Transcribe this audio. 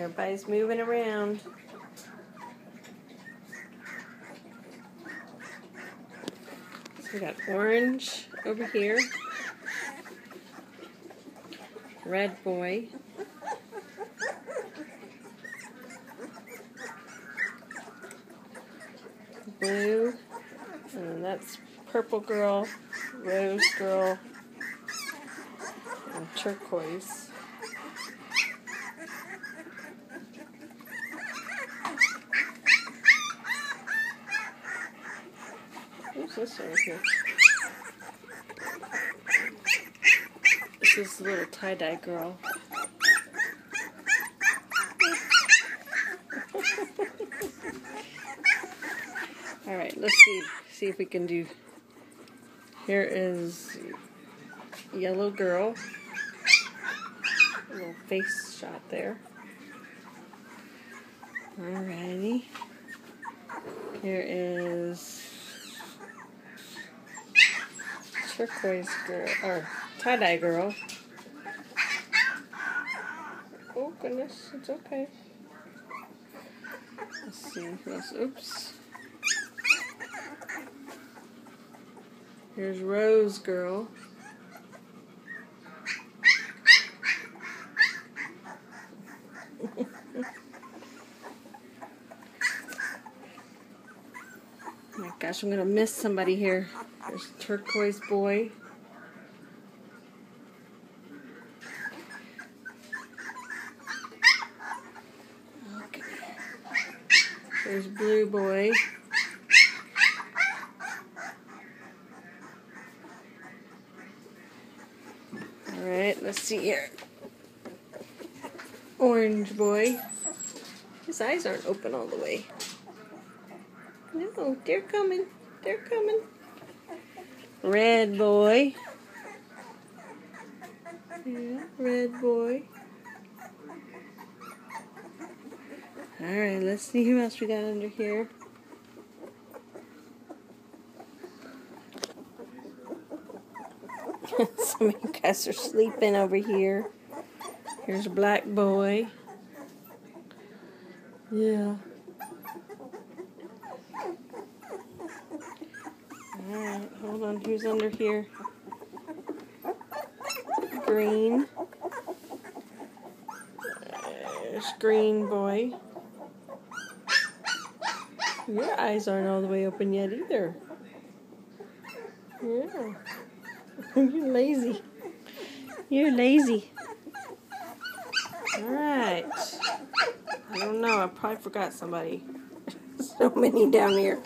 Everybody's moving around. So we got orange over here. Red boy. Blue. And that's purple girl, rose girl, and turquoise. Who's this right here? This is the little tie-dye girl. Alright, let's see if we can do. Here is yellow girl. A little face shot there. Alrighty. Here is turquoise girl, or tie-dye girl. Oh goodness, it's okay. Let's see who else. Oops. Here's rose girl. Oh my gosh, I'm gonna miss somebody here. There's turquoise boy. Okay. There's blue boy. Alright, let's see here. Orange boy. His eyes aren't open all the way. No, they're coming. They're coming. Red boy. Yeah, red boy. Alright, let's see who else we got under here. Some of you guys are sleeping over here. Here's a black boy. Yeah. Alright, hold on. Who's under here? Green. There's green boy. Your eyes aren't all the way open yet either. Yeah. You're lazy. You're lazy. Alright. I don't know. I probably forgot somebody. So many down here.